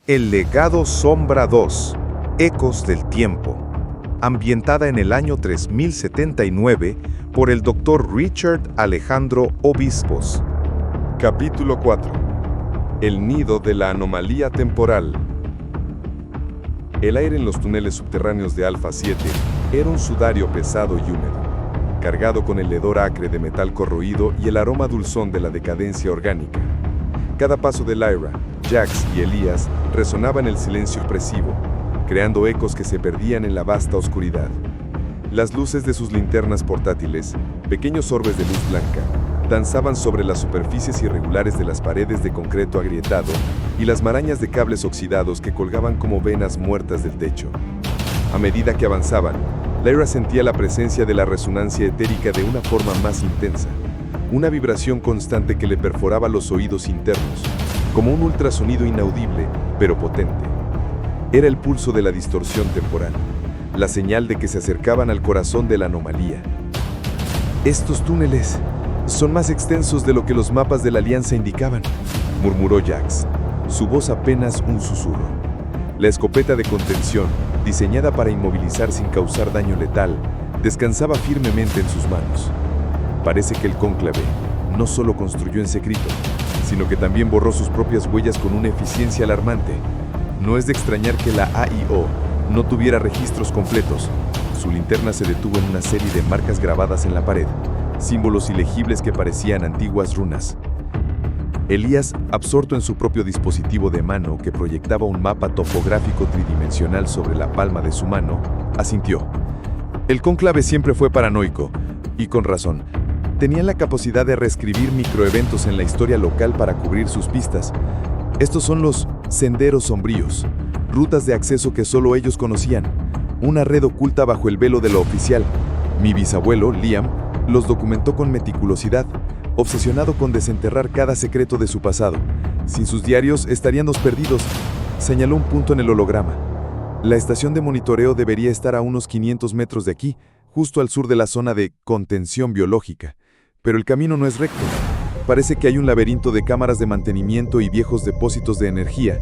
El legado Sombra 2, Ecos del Tiempo, ambientada en el año 3079 por el Dr. Richard Alejandro Obispos. Capítulo 4. El nido de la anomalía temporal. El aire en los túneles subterráneos de Alpha 7 era un sudario pesado y húmedo, cargado con el hedor acre de metal corroído y el aroma dulzón de la decadencia orgánica. Cada paso de Lyra, Jax y Elías resonaba en el silencio opresivo, creando ecos que se perdían en la vasta oscuridad. Las luces de sus linternas portátiles, pequeños orbes de luz blanca, danzaban sobre las superficies irregulares de las paredes de concreto agrietado y las marañas de cables oxidados que colgaban como venas muertas del techo. A medida que avanzaban, Lyra sentía la presencia de la resonancia etérica de una forma más intensa, una vibración constante que le perforaba los oídos internos, como un ultrasonido inaudible, pero potente. Era el pulso de la distorsión temporal, la señal de que se acercaban al corazón de la anomalía. «Estos túneles son más extensos de lo que los mapas de la Alianza indicaban», murmuró Jax, su voz apenas un susurro. La escopeta de contención, diseñada para inmovilizar sin causar daño letal, descansaba firmemente en sus manos. Parece que el cónclave no solo construyó en secreto, sino que también borró sus propias huellas con una eficiencia alarmante. No es de extrañar que la AIO no tuviera registros completos. Su linterna se detuvo en una serie de marcas grabadas en la pared, símbolos ilegibles que parecían antiguas runas. Elías, absorto en su propio dispositivo de mano que proyectaba un mapa topográfico tridimensional sobre la palma de su mano, asintió. El cónclave siempre fue paranoico, y con razón. Tenían la capacidad de reescribir microeventos en la historia local para cubrir sus pistas. Estos son los senderos sombríos, rutas de acceso que solo ellos conocían, una red oculta bajo el velo de lo oficial. Mi bisabuelo, Liam, los documentó con meticulosidad, obsesionado con desenterrar cada secreto de su pasado. Sin sus diarios estaríamos perdidos, señaló un punto en el holograma. La estación de monitoreo debería estar a unos 500 metros de aquí, justo al sur de la zona de contención biológica. Pero el camino no es recto. Parece que hay un laberinto de cámaras de mantenimiento y viejos depósitos de energía,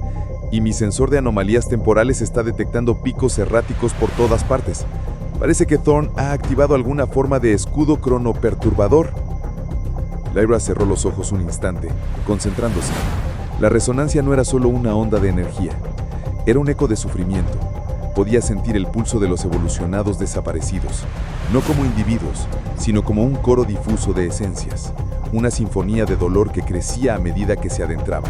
y mi sensor de anomalías temporales está detectando picos erráticos por todas partes. Parece que Thorn ha activado alguna forma de escudo cronoperturbador. Lyra cerró los ojos un instante, concentrándose. La resonancia no era solo una onda de energía, era un eco de sufrimiento. Podía sentir el pulso de los evolucionados desaparecidos, no como individuos, sino como un coro difuso de esencias, una sinfonía de dolor que crecía a medida que se adentraba.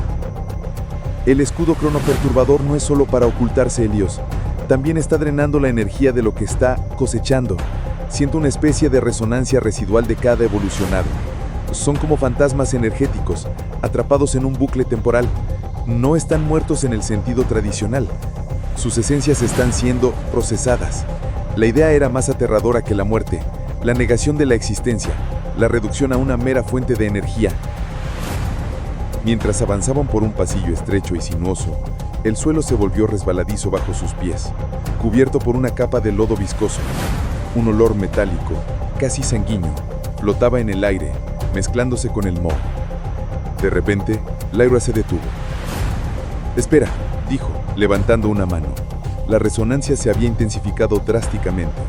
El escudo cronoperturbador no es solo para ocultarse, Helios, también está drenando la energía de lo que está cosechando. Siento una especie de resonancia residual de cada evolucionado. Son como fantasmas energéticos, atrapados en un bucle temporal. No están muertos en el sentido tradicional. Sus esencias están siendo procesadas. La idea era más aterradora que la muerte, la negación de la existencia, la reducción a una mera fuente de energía. Mientras avanzaban por un pasillo estrecho y sinuoso, el suelo se volvió resbaladizo bajo sus pies, cubierto por una capa de lodo viscoso. Un olor metálico, casi sanguíneo, flotaba en el aire, mezclándose con el moho. De repente, Lyra se detuvo. «Espera», dijo, levantando una mano. La resonancia se había intensificado drásticamente.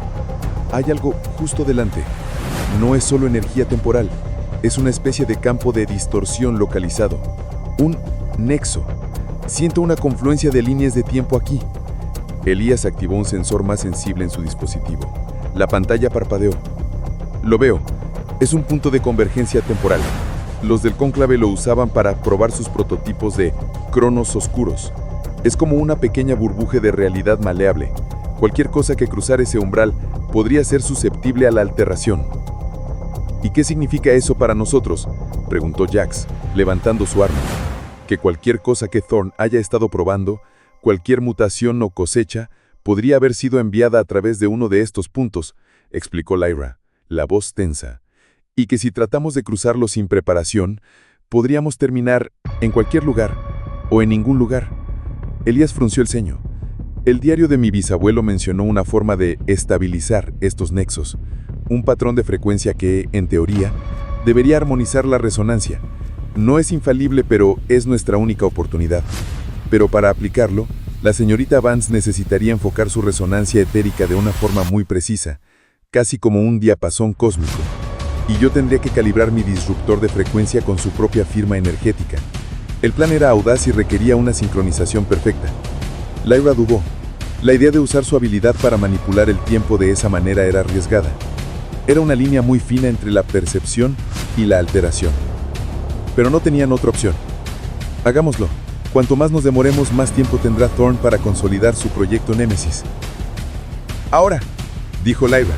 «Hay algo justo delante. No es solo energía temporal, es una especie de campo de distorsión localizado. Un nexo. Siento una confluencia de líneas de tiempo aquí». Elías activó un sensor más sensible en su dispositivo. La pantalla parpadeó. «Lo veo. Es un punto de convergencia temporal. Los del cónclave lo usaban para probar sus prototipos de cronos oscuros. Es como una pequeña burbuja de realidad maleable. Cualquier cosa que cruzara ese umbral podría ser susceptible a la alteración». «¿Y qué significa eso para nosotros?», preguntó Jax, levantando su arma. «Que cualquier cosa que Thorn haya estado probando, cualquier mutación o cosecha, podría haber sido enviada a través de uno de estos puntos», explicó Lyra, la voz tensa. «Y que si tratamos de cruzarlo sin preparación, podríamos terminar en cualquier lugar, o en ningún lugar». Elías frunció el ceño. «El diario de mi bisabuelo mencionó una forma de estabilizar estos nexos, un patrón de frecuencia que, en teoría, debería armonizar la resonancia. No es infalible, pero es nuestra única oportunidad. Pero para aplicarlo, la señorita Vance necesitaría enfocar su resonancia etérica de una forma muy precisa, casi como un diapasón cósmico. Y yo tendría que calibrar mi disruptor de frecuencia con su propia firma energética. El plan era audaz y requería una sincronización perfecta. Lyra dudó. La idea de usar su habilidad para manipular el tiempo de esa manera era arriesgada. Era una línea muy fina entre la percepción y la alteración. Pero no tenían otra opción. Hagámoslo. Cuanto más nos demoremos, más tiempo tendrá Thorne para consolidar su proyecto Némesis. Ahora, dijo Lyra,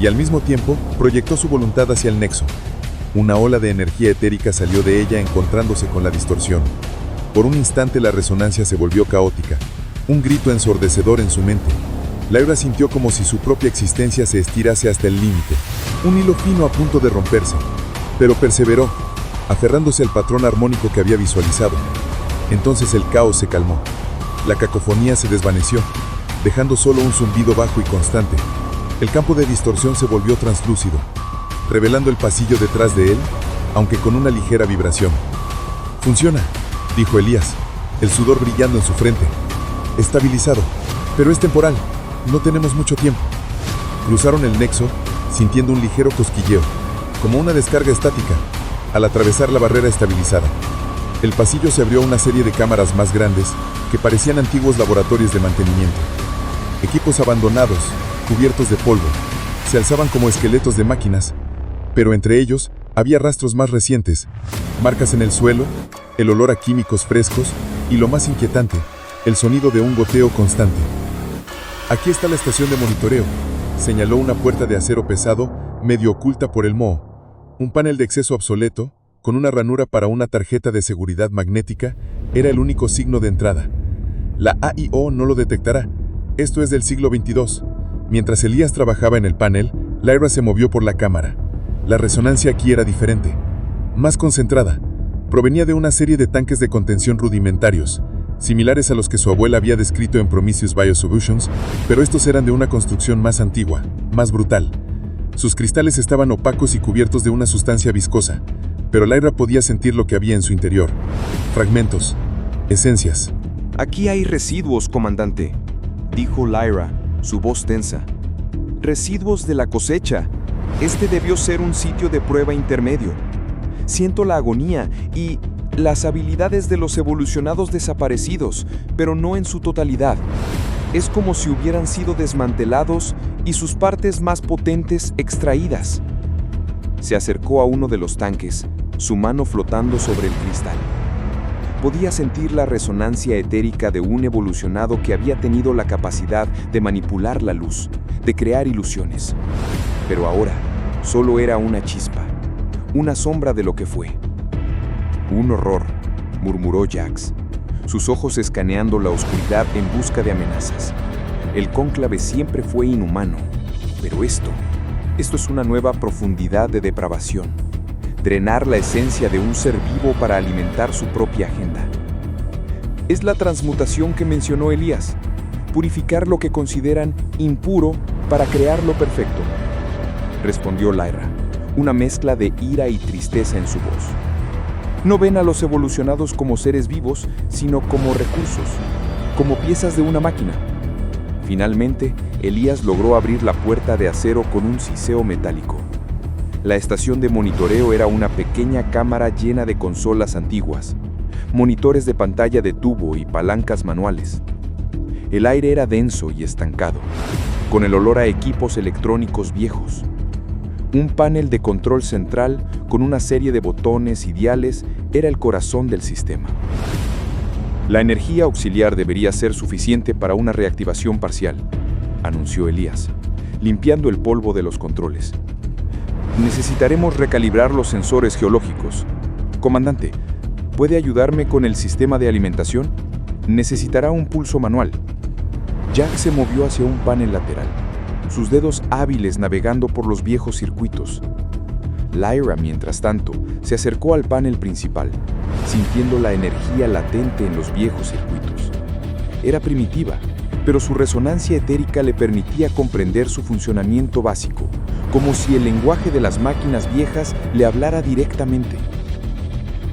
y al mismo tiempo proyectó su voluntad hacia el nexo. Una ola de energía etérica salió de ella encontrándose con la distorsión. Por un instante la resonancia se volvió caótica, un grito ensordecedor en su mente. Lyra sintió como si su propia existencia se estirase hasta el límite, un hilo fino a punto de romperse, pero perseveró, aferrándose al patrón armónico que había visualizado. Entonces el caos se calmó. La cacofonía se desvaneció, dejando solo un zumbido bajo y constante. El campo de distorsión se volvió translúcido, revelando el pasillo detrás de él, aunque con una ligera vibración. «Funciona», dijo Elías, el sudor brillando en su frente. «Estabilizado, pero es temporal. No tenemos mucho tiempo». Cruzaron el nexo, sintiendo un ligero cosquilleo, como una descarga estática, al atravesar la barrera estabilizada. El pasillo se abrió a una serie de cámaras más grandes que parecían antiguos laboratorios de mantenimiento. Equipos abandonados, cubiertos de polvo, se alzaban como esqueletos de máquinas, pero entre ellos había rastros más recientes, marcas en el suelo, el olor a químicos frescos y, lo más inquietante, el sonido de un goteo constante. «Aquí está la estación de monitoreo», señaló una puerta de acero pesado, medio oculta por el moho. Un panel de acceso obsoleto, con una ranura para una tarjeta de seguridad magnética, era el único signo de entrada. La AIO no lo detectará. Esto es del siglo XXII. Mientras Elías trabajaba en el panel, Lyra se movió por la cámara. La resonancia aquí era diferente, más concentrada. Provenía de una serie de tanques de contención rudimentarios, similares a los que su abuela había descrito en Prometheus Biosolutions, pero estos eran de una construcción más antigua, más brutal. Sus cristales estaban opacos y cubiertos de una sustancia viscosa, pero Lyra podía sentir lo que había en su interior. Fragmentos, esencias. «Aquí hay residuos, comandante», dijo Lyra, su voz tensa. «Residuos de la cosecha. Este debió ser un sitio de prueba intermedio. Siento la agonía y las habilidades de los evolucionados desaparecidos, pero no en su totalidad. Es como si hubieran sido desmantelados y sus partes más potentes extraídas». Se acercó a uno de los tanques, su mano flotando sobre el cristal. Podía sentir la resonancia etérica de un evolucionado que había tenido la capacidad de manipular la luz, de crear ilusiones. Pero ahora, solo era una chispa, una sombra de lo que fue. «Un horror», murmuró Jax, sus ojos escaneando la oscuridad en busca de amenazas. El cónclave siempre fue inhumano, pero esto es una nueva profundidad de depravación. Drenar la esencia de un ser vivo para alimentar su propia agenda. Es la transmutación que mencionó Elías. Purificar lo que consideran impuro para crear lo perfecto, respondió Lyra, una mezcla de ira y tristeza en su voz. No ven a los evolucionados como seres vivos, sino como recursos, como piezas de una máquina. Finalmente, Elías logró abrir la puerta de acero con un siseo metálico. La estación de monitoreo era una pequeña cámara llena de consolas antiguas, monitores de pantalla de tubo y palancas manuales. El aire era denso y estancado, con el olor a equipos electrónicos viejos. Un panel de control central con una serie de botones y diales era el corazón del sistema. «La energía auxiliar debería ser suficiente para una reactivación parcial», anunció Elías, limpiando el polvo de los controles. «Necesitaremos recalibrar los sensores geológicos. Comandante, ¿puede ayudarme con el sistema de alimentación? Necesitará un pulso manual». Jack se movió hacia un panel lateral, sus dedos hábiles navegando por los viejos circuitos. Lyra, mientras tanto, se acercó al panel principal, sintiendo la energía latente en los viejos circuitos. Era primitiva, pero su resonancia etérica le permitía comprender su funcionamiento básico, como si el lenguaje de las máquinas viejas le hablara directamente.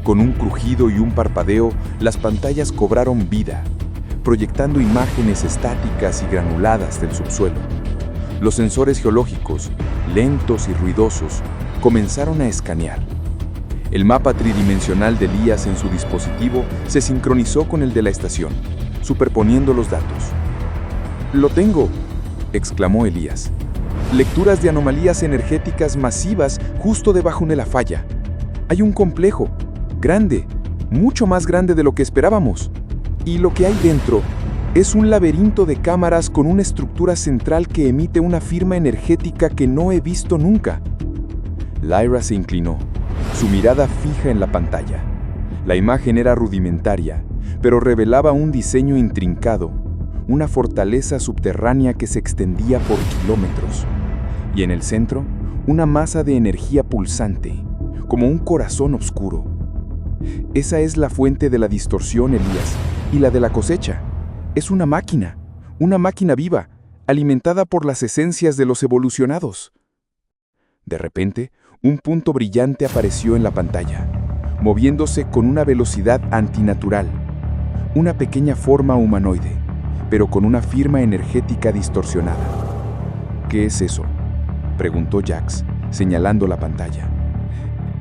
Con un crujido y un parpadeo, las pantallas cobraron vida, proyectando imágenes estáticas y granuladas del subsuelo. Los sensores geológicos, lentos y ruidosos, comenzaron a escanear. El mapa tridimensional de Elías en su dispositivo se sincronizó con el de la estación, superponiendo los datos. «¡Lo tengo!», exclamó Elías. «Lecturas de anomalías energéticas masivas justo debajo de la falla. Hay un complejo, grande, mucho más grande de lo que esperábamos. Y lo que hay dentro es un laberinto de cámaras con una estructura central que emite una firma energética que no he visto nunca». Lyra se inclinó, su mirada fija en la pantalla. La imagen era rudimentaria, pero revelaba un diseño intrincado, una fortaleza subterránea que se extendía por kilómetros. Y en el centro, una masa de energía pulsante, como un corazón oscuro. Esa es la fuente de la distorsión, Elías, y la de la cosecha. Es una máquina viva, alimentada por las esencias de los evolucionados. De repente, un punto brillante apareció en la pantalla, moviéndose con una velocidad antinatural. Una pequeña forma humanoide, pero con una firma energética distorsionada. «¿Qué es eso?», preguntó Jax, señalando la pantalla.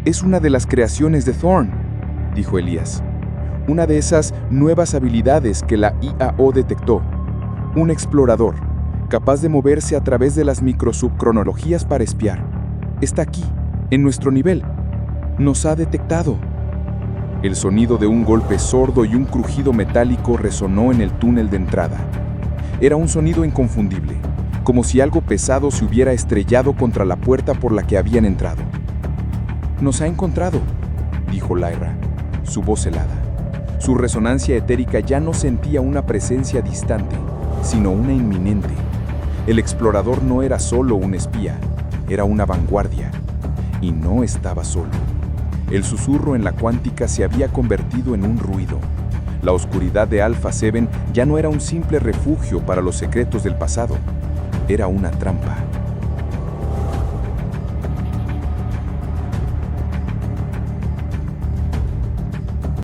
«Es una de las creaciones de Thorn», dijo Elías. «Una de esas nuevas habilidades que la IAO detectó. Un explorador, capaz de moverse a través de las microsubcronologías para espiar. Está aquí, en nuestro nivel. Nos ha detectado». El sonido de un golpe sordo y un crujido metálico resonó en el túnel de entrada. Era un sonido inconfundible, como si algo pesado se hubiera estrellado contra la puerta por la que habían entrado. «Nos ha encontrado», dijo Lyra, su voz helada. Su resonancia etérica ya no sentía una presencia distante, sino una inminente. El explorador no era solo un espía, era una vanguardia. Y no estaba solo. El susurro en la cuántica se había convertido en un ruido. La oscuridad de Alpha 7 ya no era un simple refugio para los secretos del pasado. Era una trampa.